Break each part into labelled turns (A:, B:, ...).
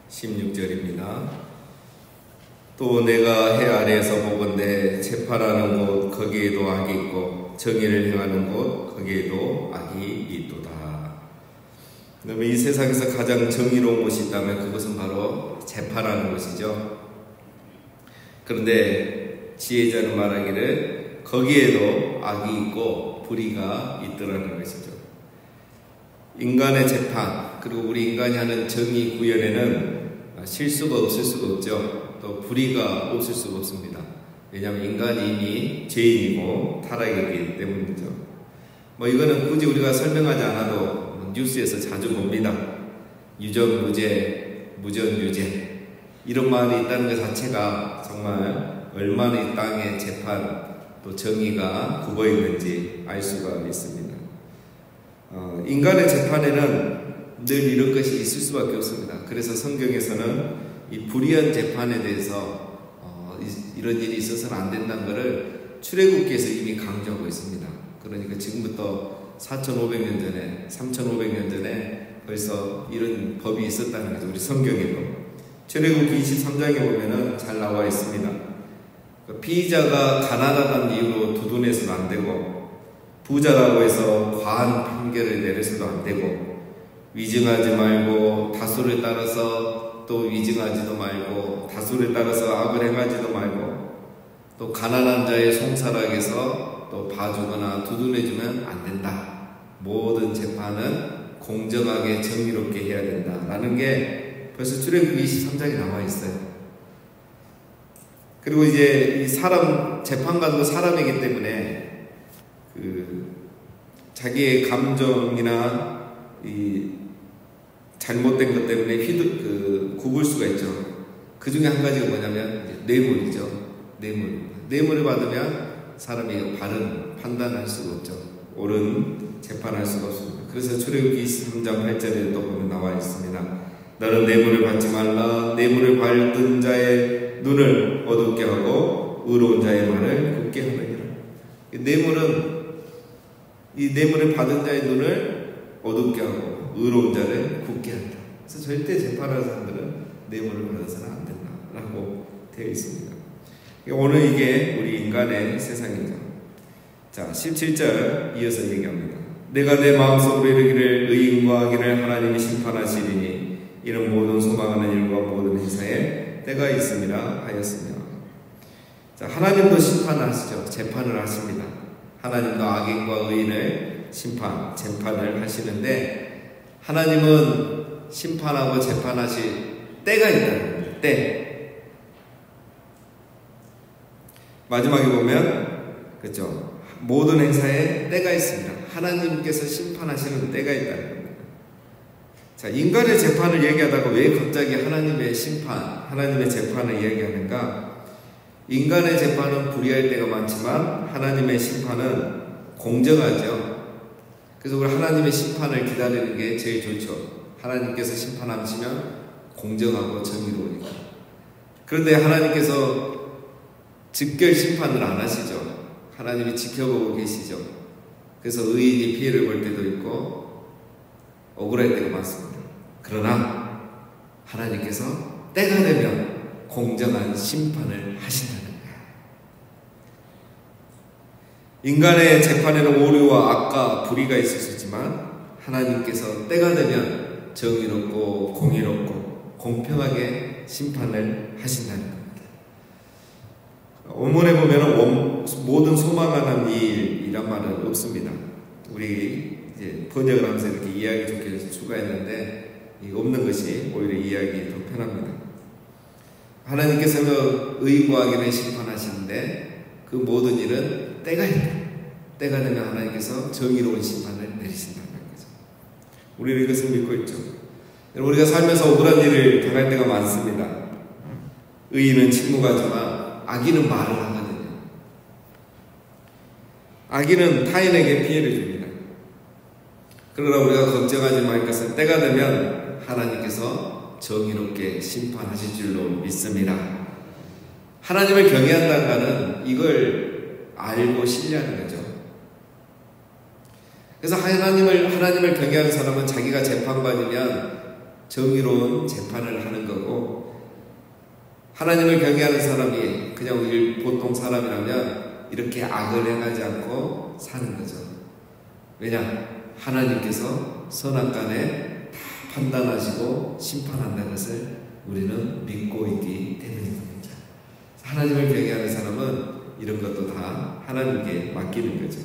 A: 16절입니다. 또 내가 해 아래에서 보건대 재판하는 곳 거기에도 악이 있고 정의를 행하는 곳 거기에도 악이 있도다. 그러면 이 세상에서 가장 정의로운 곳이 있다면 그것은 바로 재판하는 곳이죠. 그런데 지혜자는 말하기를 거기에도 악이 있고 불의가 있더라는 것이죠. 인간의 재판, 그리고 우리 인간이 하는 정의 구현에는 실수가 없을 수가 없죠. 또 불의가 없을 수가 없습니다. 왜냐하면 인간이 이미 죄인이고 타락이기 때문이죠. 이거는 굳이 우리가 설명하지 않아도 뉴스에서 자주 봅니다. 유전무죄, 무전유죄 이런 말이 있다는 것 자체가 정말 얼마나 이 땅의 재판 또 정의가 굽어있는지 알 수가 있습니다. 인간의 재판에는 늘 이런 것이 있을 수밖에 없습니다. 그래서 성경에서는 이 불의한 재판에 대해서 이런 일이 있어서는 안 된다는 것을 출애굽기에서 이미 강조하고 있습니다. 그러니까 지금부터 4,500년 전에 3,500년 전에 벌써 이런 법이 있었다는 거죠. 우리 성경에도 출애굽기 23장에 보면은 잘 나와 있습니다. 피의자가 가난하다는 이유로 두둔해서도 안 되고 부자라고 해서 과한 판결을 내려서도 안 되고 위증하지 말고 다수를 따라서 또 위증하지도 말고 다수를 따라서 악을 행하지도 말고 또 가난한 자의 송사락에서 또 봐주거나 두둔해주면 안 된다. 모든 재판은 공정하게 정의롭게 해야 된다라는 게 벌써 출애굽기 23장에 나와 있어요. 그리고 이제 이 사람 재판관도 사람이기 때문에 자기의 감정이나 이 잘못된 것 때문에 굽을 수가 있죠. 그 중에 한 가지가 뭐냐면 뇌물이죠. 뇌물을 받으면 사람이 바른 판단할 수가 없죠. 옳은 재판할 수가 없습니다. 그래서 출애굽기 23장 8절에 또 보면 나와 있습니다. 너는 뇌물을 받지 말라. 뇌물을 받은 자의 눈을 어둡게 하고 의로운 자의 말을 굳게 하느니라. 이 뇌물을 받은 자의 눈을 어둡게 하고 의로운 자를 굳게 한다. 그래서 절대 재판하는 사람들은 뇌물을 받아서는 안 된다라고 되어 있습니다. 오늘 이게 우리 인간의 세상이죠. 자, 17절 이어서 얘기합니다. 내가 내 마음속으로 이르기를 의인과 악인을 하나님이 심판하시리니 이는 모든 소망하는 일과 모든 행사에 때가 있음이라 하였으며. 자, 하나님도 심판하시죠. 재판을 하십니다. 하나님도 악인과 의인을 재판을 하시는데 하나님은 심판하고 재판하실 때가 있다는 거예요. 때. 마지막에 보면 그렇죠. 모든 행사에 때가 있습니다. 하나님께서 심판하시는 때가 있다는 겁니다. 자, 인간의 재판을 얘기하다가 왜 갑자기 하나님의 심판, 하나님의 재판을 얘기하는가? 인간의 재판은 불의할 때가 많지만 하나님의 심판은 공정하죠. 그래서 우리 하나님의 심판을 기다리는 게 제일 좋죠. 하나님께서 심판하시면 공정하고 정의로우니까. 그런데 하나님께서 즉결 심판을 안 하시죠. 하나님이 지켜보고 계시죠. 그래서 의인이 피해를 볼 때도 있고 억울할 때가 많습니다. 그러나 하나님께서 때가 되면 공정한 심판을 하신다는 거예요. 인간의 재판에는 오류와 악과 불의가 있을 수 있지만 하나님께서 때가 되면 정의롭고 공의롭고 공평하게 심판을 하신다는 겁니다. 원문에 보면 모든 소망하는 일이란 말은 없습니다. 우리 이제 번역을 하면서 이렇게 이해하기 좋게 추가했는데 없는 것이 오히려 이해하기 더 편합니다. 하나님께서는 의인과 악인을 심판하시는데 그 모든 일은 때가 있다. 때가 되면 하나님께서 정의로운 심판을 내리신다는 거죠. 우리는 이것을 믿고 있죠. 우리가 살면서 억울한 일을 당할 때가 많습니다. 의인은 침묵하지만 악인은 말을 하거든요. 악인은 타인에게 피해를 줍니다. 그러나 우리가 걱정하지 말 것은 때가 되면 하나님께서 정의롭게 심판하실 줄로 믿습니다. 하나님을 경외한다는 것은 이걸 알고 신뢰하는 거죠. 그래서 하나님을 경외하는 사람은 자기가 재판관이면 정의로운 재판을 하는 거고, 하나님을 경외하는 사람이 그냥 보통 사람이라면 이렇게 악을 행하지 않고 사는 거죠. 왜냐? 하나님께서 선악간에 다 판단하시고 심판한다는 것을 우리는 믿고 있기 때문입니다. 하나님을 경외하는 사람은 이런 것도 다 하나님께 맡기는 거죠.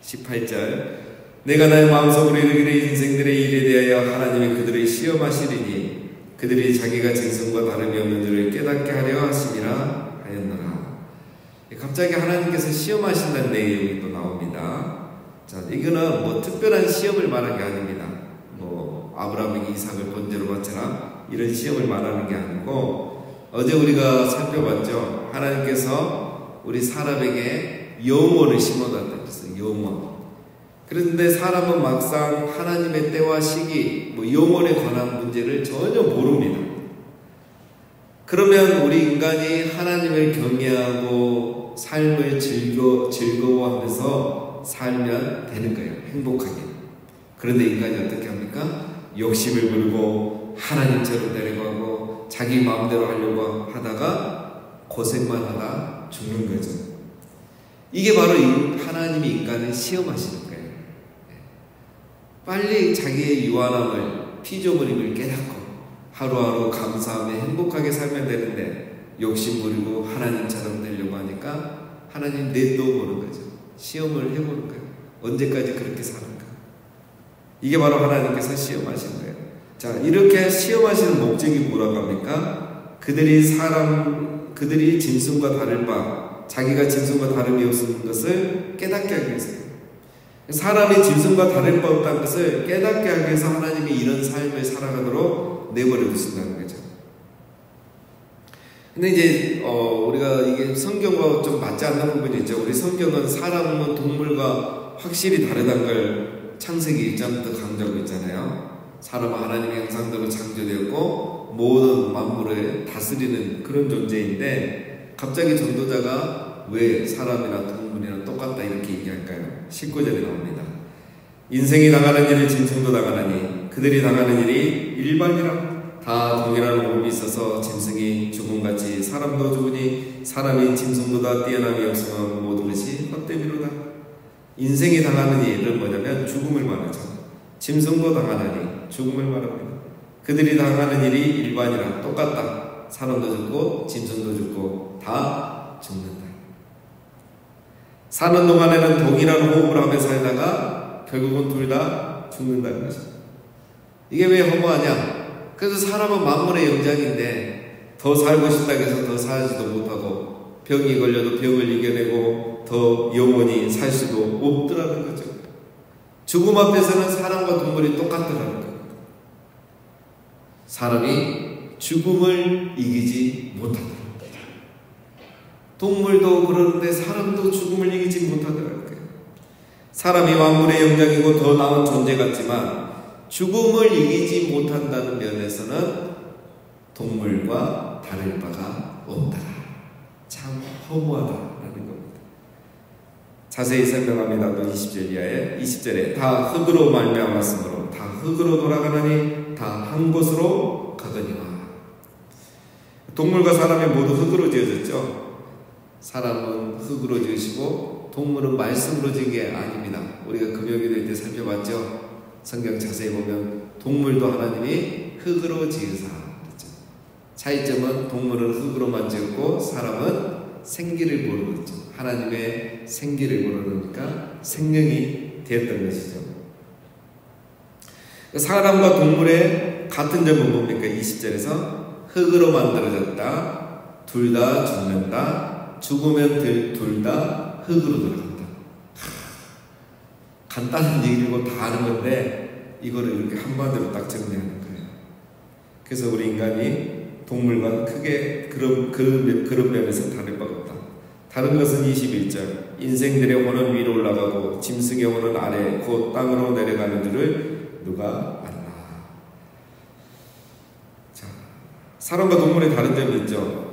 A: 18절, 내가 나의 마음속으로 이르기를 인생들의 일에 대하여 하나님이 그들을 시험하시리니 그들이 자기가 짐승과 다름이 없는 줄을 깨닫게 하려 하심이라 하였노라. 갑자기 하나님께서 시험하신다는 내용이 또 나옵니다. 자, 이거는 뭐 특별한 시험을 말하는 게 아닙니다. 뭐 아브라함에게 이삭을 번제로 바쳐라 이런 시험을 말하는 게 아니고, 어제 우리가 살펴봤죠. 하나님께서 우리 사람에게 영원을 심어놨다 그랬어요. 영원. 그런데 사람은 막상 하나님의 때와 시기, 뭐 영원에 관한 문제를 전혀 모릅니다. 그러면 우리 인간이 하나님을 경외하고 삶을 즐거워하면서 살면 되는 거예요. 행복하게. 그런데 인간이 어떻게 합니까? 욕심을 부리고 하나님처럼 되려고 하고 자기 마음대로 하려고 하다가 고생만 하다 죽는 거죠. 이게 바로 하나님이 인간을 시험하시는 거예요. 빨리 자기의 유한함을, 피조물임을 깨닫고 하루하루 감사하며 행복하게 살면 되는데 욕심 부리고 하나님처럼 되려고 하니까 하나님 내놓아보는 거죠. 시험을 해보는 거예요. 언제까지 그렇게 사는가. 이게 바로 하나님께서 시험하시는 거예요. 자, 이렇게 시험하시는 목적이 뭐라고 합니까? 그들이 짐승과 다를 바, 자기가 짐승과 다름이 없는 것을 깨닫게 하기 위해서요. 사람이 짐승과 다를 바 없다는 것을 깨닫게 하기 위해서 하나님이 이런 삶을 살아가도록 내버려 두신다는 거죠. 근데 이제 우리가 이게 성경과 좀 맞지 않는 부분이 있죠. 우리 성경은 사람은 동물과 확실히 다르다는 걸 창세기 1장부터 강조하고 있잖아요. 사람은 하나님의 형상대로 창조되었고 모든 만물을 다스리는 그런 존재인데, 갑자기 전도자가 왜 사람이나 동물이나 똑같다 이렇게 얘기할까요? 19절에 나옵니다. 인생이 당하는 일을 짐승도 당하나니 그들이 당하는 일이 일반이라. 다 동일한 호흡이 있어서 짐승이 죽음같이 사람도 죽으니 사람이 짐승보다 뛰어남이 없으면 모든 것이 헛되미로다. 인생이 당하는 일은 뭐냐면 죽음을 말하죠. 짐승도 당하나니 죽음을 말합니다. 그들이 당하는 일이 일반이라. 똑같다. 사람도 죽고 짐승도 죽고 다 죽는다. 사는 동안에는 동일한 호흡을 하며 살다가 결국은 둘 다 죽는다는 것이죠. 이게 왜 허무하냐? 그래서 사람은 만물의 영장인데 더 살고 싶다고 해서 더 살지도 못하고, 병이 걸려도 병을 이겨내고 더 영원히 살 수도 없더라는 거죠. 죽음 앞에서는 사람과 동물이 똑같더라는 거예요. 사람이 죽음을 이기지 못하더라는 거예요. 동물도 그러는데 사람도 죽음을 이기지 못하더라는 거예요. 사람이 만물의 영장이고 더 나은 존재 같지만 죽음을 이기지 못한다는 면에서는 동물과 다를 바가 없다. 참 허무하다라는 겁니다. 자세히 설명합니다. 또 20절 이하에 20절에 다 흙으로 말미암았으므로 다 흙으로 돌아가나니 다 한 곳으로 가거니와. 동물과 사람이 모두 흙으로 지어졌죠. 사람은 흙으로 지으시고 동물은 말씀으로 지은 게 아닙니다. 우리가 금요일에 때 살펴봤죠. 성경 자세히 보면 동물도 하나님이 흙으로 지으사 그랬죠. 차이점은 동물은 흙으로만 지었고 사람은 생기를 모르겠죠. 하나님의 생기를 모르니까 생명이 되었던 것이죠. 사람과 동물의 같은 점은 뭡니까? 20절에서 흙으로 만들어졌다. 둘 다 죽는다. 죽으면 둘 다 흙으로 들어간다. 간단한 얘기고 다 아는 건데 이거를 이렇게 한마디로 딱 정리하는 거예요. 그래서 우리 인간이 동물과 크게 그런 면에서 다를 바가 없다. 다른 것은 21절 인생들의 혼은 위로 올라가고 짐승의 혼은 아래 곧 땅으로 내려가는 줄을 누가 알나. 자, 사람과 동물의 다른 점이 있죠.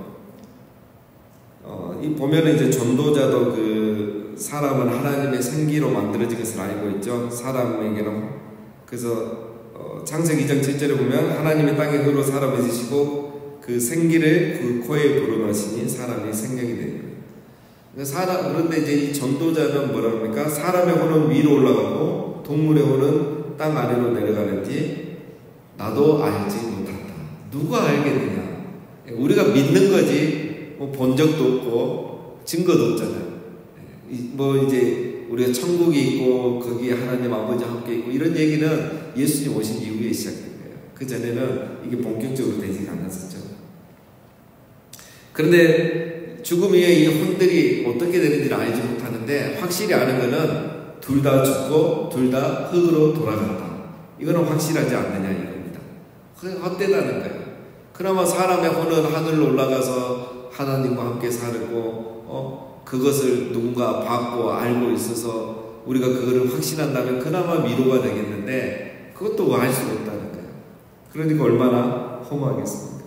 A: 이 보면은 이제 전도자도 사람은 하나님의 생기로 만들어진 것을 알고 있죠. 사람에게는. 그래서 창세기 2장 7절에 보면 하나님의 땅에 흙으로 사람을 지시고 그 생기를 그 코에 불어넣으시니 사람이 생명이 되는 거예요. 그런데 이제 이 전도자는 뭐라 합니까? 사람의 혼은 위로 올라가고 동물의 혼은 땅 아래로 내려가는지 나도 알지 못한다. 누가 알겠느냐? 우리가 믿는 거지 뭐 본 적도 없고 증거도 없잖아요. 뭐 이제 우리가 천국이 있고 거기에 하나님 아버지 함께 있고 이런 얘기는 예수님 오신 이후에 시작된 거예요. 그 전에는 이게 본격적으로 되지 않았었죠. 그런데 죽음 이후에 이 혼들이 어떻게 되는지를 알지 못하는데 확실히 아는 거는 둘 다 죽고 둘 다 흙으로 돌아간다. 이거는 확실하지 않느냐 이겁니다. 헛되다는 거예요. 그나마 사람의 혼은 하늘로 올라가서 하나님과 함께 살고 그것을 누군가 받고 알고 있어서 우리가 그거를 확신한다면 그나마 위로가 되겠는데 그것도 알 수가 없다는 거예요. 그러니까 얼마나 허무하겠습니까?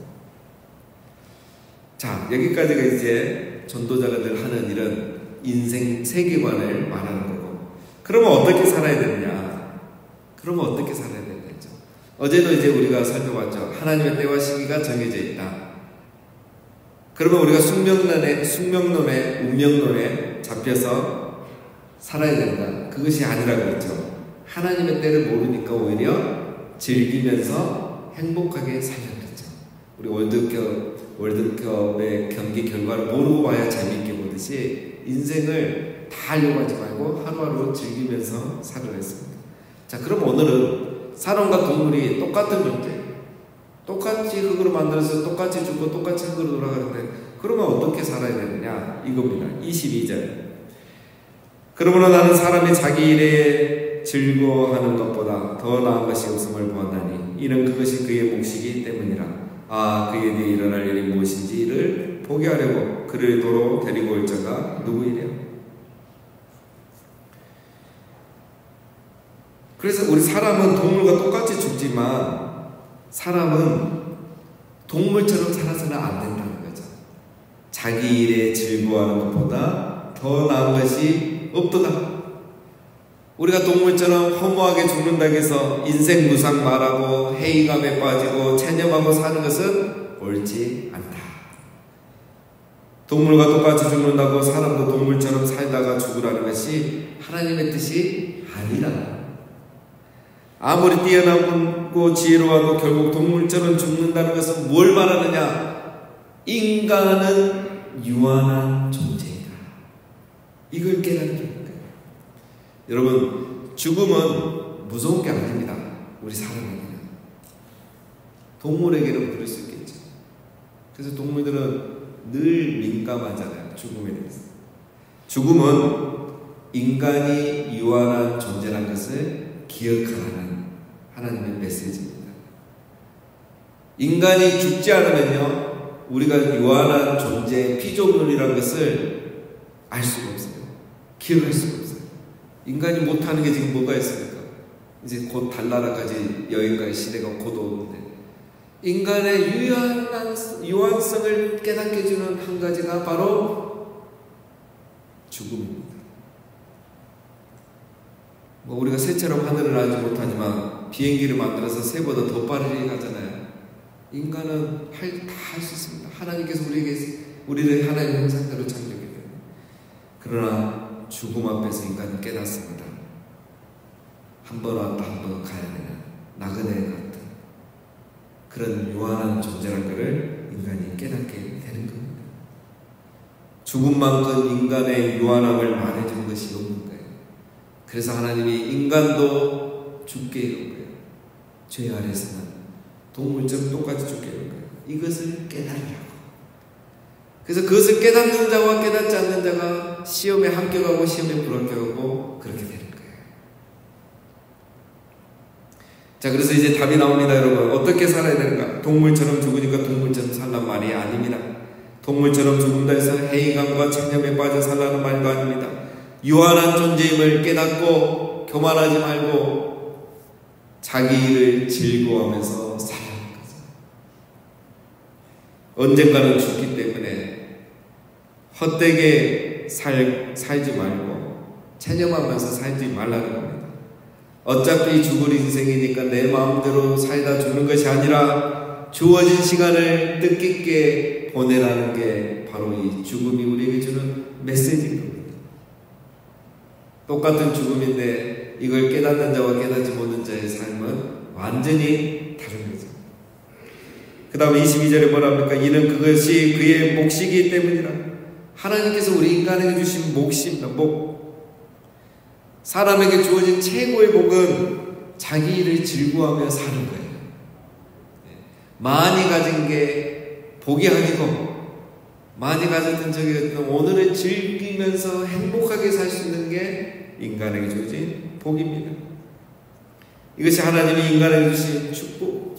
A: 자, 여기까지가 이제 전도자가 늘 하는 일은 인생 세계관을 말하는 거고, 그러면 어떻게 살아야 되느냐? 그러면 어떻게 살아야 되느냐죠. 어제도 이제 우리가 살펴봤죠. 하나님의 때와 시기가 정해져 있다. 그러면 우리가 숙명론에 운명론에 잡혀서 살아야 된다. 그것이 아니라고 했죠. 하나님의 때를 모르니까 오히려 즐기면서 행복하게 살려야 되죠. 우리 월드컵의 경기 결과를 모르고 봐야 재미있게 보듯이 인생을 다 하려고 하지 말고 하루하루 즐기면서 살아야 했습니다. 자, 그럼 오늘은 사람과 동물이 똑같은 존재, 똑같이 흙으로 만들어서 똑같이 죽고 똑같이 흙으로 돌아가는데 그러면 어떻게 살아야 되느냐 이겁니다. 22절. 그러므로 나는 사람이 자기 일에 즐거워하는 것보다 더 나은 것이 없음을 보았나니 이는 그것이 그의 몫이기 때문이라. 그에 대해 일어날 일이 무엇인지를 보게 하려고 그를 도로 데리고 올 자가 누구이랴. 그래서 우리 사람은 동물과 똑같이 죽지만 사람은 동물처럼 살아서는 안 된다는 거죠. 자기 일에 즐거워하는 것보다 더 나은 것이 없도다. 우리가 동물처럼 허무하게 죽는다고 해서 인생 무상 말하고 회의감에 빠지고 체념하고 사는 것은 옳지 않다. 동물과 똑같이 죽는다고 사람도 동물처럼 살다가 죽으라는 것이 하나님의 뜻이 아니라, 아무리 뛰어나고 지혜로워도 결국 동물처럼 죽는다는 것은 뭘 말하느냐? 인간은 유한한 존재이다. 이걸 깨닫는 거예요. 여러분, 죽음은 무서운 게 아닙니다. 우리 사람에게는. 동물에게는 그럴 수 있겠죠. 그래서 동물들은 늘 민감하잖아요. 죽음에 대해서. 죽음은 인간이 유한한 존재라는 것을 기억하라는 하나님의 메시지입니다. 인간이 죽지 않으면요, 우리가 유한한 존재의 피조물이라는 것을 알 수가 없어요. 기억할 수가 없어요. 인간이 못하는 게 지금 뭐가 있습니까? 이제 곧 달나라까지 여행 갈 시대가 곧 오는데, 인간의 유한성을 깨닫게 해주는 한 가지가 바로 죽음입니다. 뭐 우리가 새처럼 하늘을 날지 못하지만 비행기를 만들어서 새보다 더 빠르게 가잖아요. 인간은 다 할 수 있습니다. 하나님께서 우리를 하나님의 형상대로 창조했기 때문에. 그러나 죽음 앞에서 인간은 깨닫습니다. 한 번 왔다 한 번 가야 되는 나그네 같은 그런 유한한 존재란 것을 인간이 깨닫게 되는 겁니다. 죽음만큼 인간의 유한함을 말해준 것이 없는 거예요. 그래서 하나님이 인간도 죽게 이룬 거예요. 죄 아래서는 동물처럼 똑같이 죽게 이룬 거예요. 이것을 깨달으라고. 그래서 그것을 깨닫는 자와 깨닫지 않는 자가 시험에 합격하고 시험에 불합격하고 그렇게 되는 거예요. 자, 그래서 이제 답이 나옵니다, 여러분. 어떻게 살아야 되는가? 동물처럼 죽으니까 동물처럼 살란 말이 아닙니다. 동물처럼 죽는다 해서 회의감과 체념에 빠져 살라는 말도 아닙니다. 유한한 존재임을 깨닫고 교만하지 말고 자기 일을 즐거워하면서 살아가는 거죠. 언젠가는 죽기 때문에 헛되게 살지 말고 체념하면서 살지 말라는 겁니다. 어차피 죽을 인생이니까 내 마음대로 살다 죽는 것이 아니라 주어진 시간을 뜻깊게 보내라는 게 바로 이 죽음이 우리에게 주는 메시지인 겁니다. 똑같은 죽음인데 이걸 깨닫는 자와 깨닫지 못하는 자의 삶은 완전히 다른 거죠. 그 다음에 22절에 뭐랍니까? 이는 그것이 그의 몫이기 때문이라. 하나님께서 우리 인간에게 주신 몫입니다. 목. 사람에게 주어진 최고의 복은 자기 일을 즐거워하며 사는 거예요. 많이 가진 게 복이 아니고, 많이 가졌던 적이 오늘을 즐기면서 행복하게 살 수 있는 게 인간에게 주어진 복입니다. 이것이 하나님이 인간에게 주신 축복.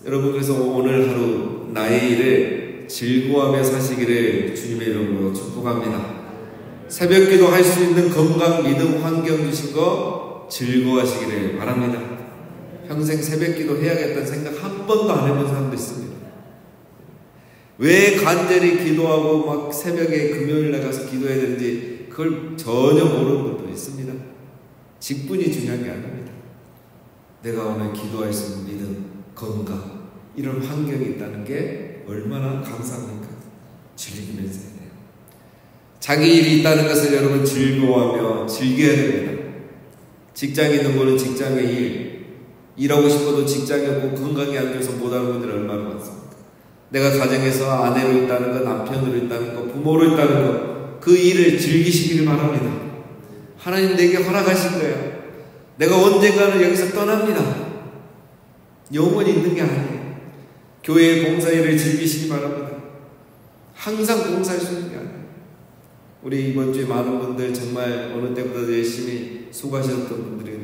A: 여러분, 그래서 오늘 하루 나의 일을 즐거워하며 사시기를 주님의 이름으로 축복합니다. 새벽 기도 할 수 있는 건강, 믿음, 환경 주신 거 즐거워하시기를 바랍니다. 평생 새벽 기도 해야겠다는 생각 한 번도 안 해본 사람도 있습니다. 왜 간절히 기도하고 막 새벽에 금요일날 가서 기도해야 되는지 그걸 전혀 모르는 분도 있습니다. 직분이 중요한 게 아닙니다. 내가 오늘 기도할 수 있는 믿음, 건강, 이런 환경이 있다는 게 얼마나 감사합니까? 즐기면서 해야 돼요. 자기 일이 있다는 것을 여러분 즐거워하며 즐겨야 됩니다. 직장에 있는 분은 직장의 일, 일하고 싶어도 직장이 없고 건강이 안 좋아서 못하는 분들이 얼마나 많습니까? 내가 가정에서 아내로 있다는 것, 남편으로 있다는 것, 부모로 있다는 것, 그 일을 즐기시기를 바랍니다. 하나님 내게 허락하신 거예요. 내가 언젠가는 여기서 떠납니다. 영원히 있는 게 아니에요. 교회의 봉사일을 즐기시기 바랍니다. 항상 봉사할 수 있는 게 아니에요. 우리 이번 주에 많은 분들 정말 어느 때보다 열심히 수고하셨던 분들이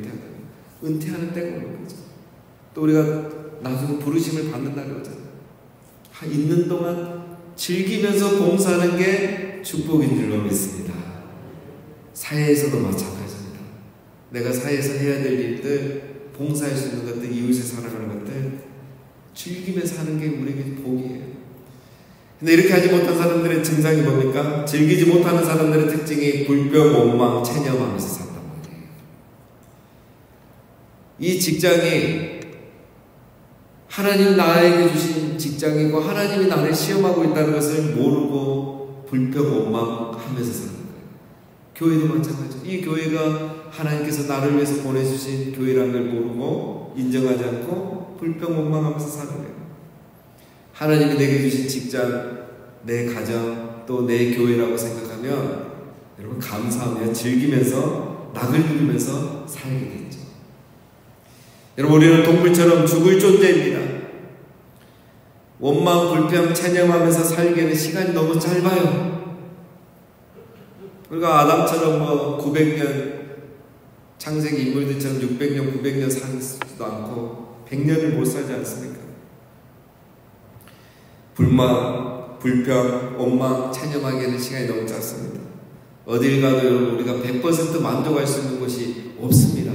A: 은퇴하는 때가 오는 거죠. 또 우리가 나중에 부르심을 받는 날이 오잖아요. 있는 동안 즐기면서 봉사하는 게 축복인 줄로 믿습니다. 사회에서도 마찬가지입니다. 내가 사회에서 해야 될 일들, 봉사할 수 있는 것들, 이웃을 사랑하는 것들 즐기면서 하는 게 우리에게 복이에요. 근데 이렇게 하지 못한 사람들의 증상이 뭡니까? 즐기지 못하는 사람들의 특징이 불평, 원망, 체념하면서 산단 말이에요. 이 직장이 하나님 나에게 주신 직장이고 하나님이 나를 시험하고 있다는 것을 모르고 불평, 원망하면서 사는 거예요. 교회도 마찬가지죠. 이 교회가 하나님께서 나를 위해서 보내주신 교회라는 걸 모르고 인정하지 않고 불평, 원망하면서 사는 거예요. 하나님이 내게 주신 직장, 내 가정, 또 내 교회라고 생각하면 여러분 감사하며 즐기면서 낙을 누리면서 살게 됐죠. 여러분 우리는 동물처럼 죽을 존재입니다. 원망, 불평, 체념하면서 살기에는 시간이 너무 짧아요. 우리가 아담처럼 900년 창세기 인물들처럼 600년, 900년 살지도 않고 100년을 못 살지 않습니까? 불만, 불평, 원망, 체념하기에는 시간이 너무 짧습니다. 어딜 가도 여러분 우리가 100% 만족할 수 있는 곳이 없습니다.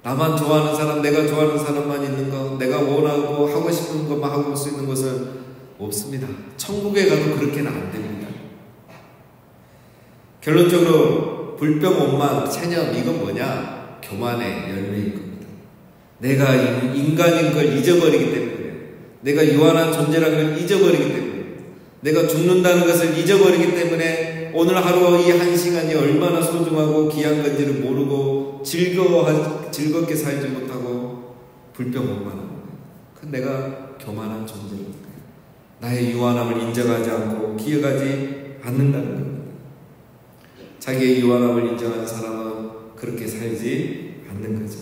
A: 나만 좋아하는 사람, 내가 좋아하는 사람만 있는 거, 내가 원하고 하고 싶은 것만 하고 올 수 있는 곳은 없습니다. 천국에 가도 그렇게는 안 됩니다. 결론적으로 불평, 원망, 체념 이건 뭐냐? 교만의 열매인 겁니다. 내가 인간인 걸 잊어버리기 때문에, 내가 유한한 존재라는 걸 잊어버리기 때문에, 내가 죽는다는 것을 잊어버리기 때문에 오늘 하루 이 한 시간이 얼마나 소중하고 귀한 건지를 모르고 즐겁게 살지 못하고 불평, 원망하는 거예요. 그건 내가 교만한 존재라는 거예요. 나의 유한함을 인정하지 않고 기억하지 않는다는 겁니다. 자기의 유한함을 인정하는 사람은 그렇게 살지 않는 거죠.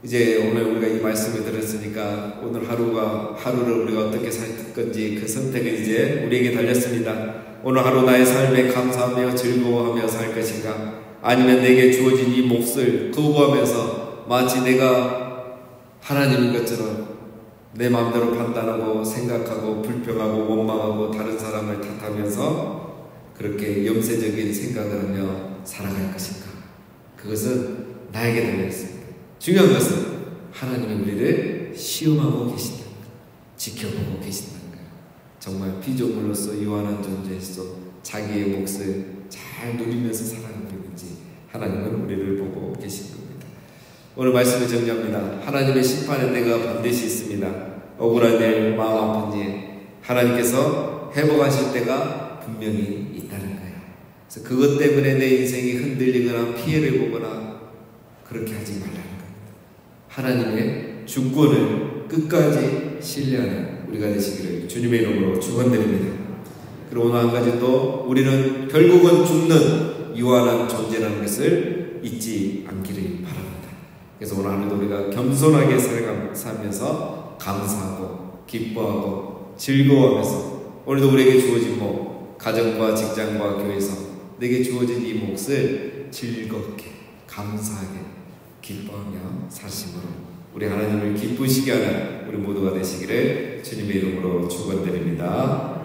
A: 이제 오늘 우리가 이 말씀을 들었으니까 오늘 하루를 우리가 어떻게 살 건지 그 선택은 이제 우리에게 달렸습니다. 오늘 하루 나의 삶에 감사하며 즐거워하며 살 것인가? 아니면 내게 주어진 이 몫을 거부하면서 마치 내가 하나님인 것처럼 내 마음대로 판단하고 생각하고 불평하고 원망하고 다른 사람을 탓하면서 그렇게 염세적인 생각을 하며 살아갈 것인가? 그것은 나에게 달려있습니다. 중요한 것은 하나님이 우리를 시험하고 계신다는 것, 지켜보고 계신다는 거예요. 정말 피조물로서 유한한 존재에서 자기의 몫을 잘 누리면서 살아가고 있는지 하나님은 우리를 보고 계신 겁니다. 오늘 말씀을 정리합니다. 하나님의 심판의 때가 반드시 있습니다. 억울한 일, 마음 아픈 일, 하나님께서 회복하실 때가 분명히 있다는 거예요. 그래서 그것 때문에 내 인생이 흔들리거나 피해를 보거나 그렇게 하지 말라는 겁니다. 하나님의 주권을 끝까지 신뢰하는 우리가 되시기를 주님의 이름으로 축원드립니다. 그리고 오늘 한 가지 또 우리는 결국은 죽는 유한한 존재라는 것을 잊지 않기를 바랍니다. 그래서 오늘 하루도 우리가 겸손하게 살면서 감사하고 기뻐하고 즐거워하면서 오늘도 우리에게 주어진 목, 가정과 직장과 교회에서 내게 주어진 이 몫을 즐겁게 감사하게 기뻐하며 사심으로 우리 하나님을 기쁘시게 하는 우리 모두가 되시기를 주님의 이름으로 축원드립니다.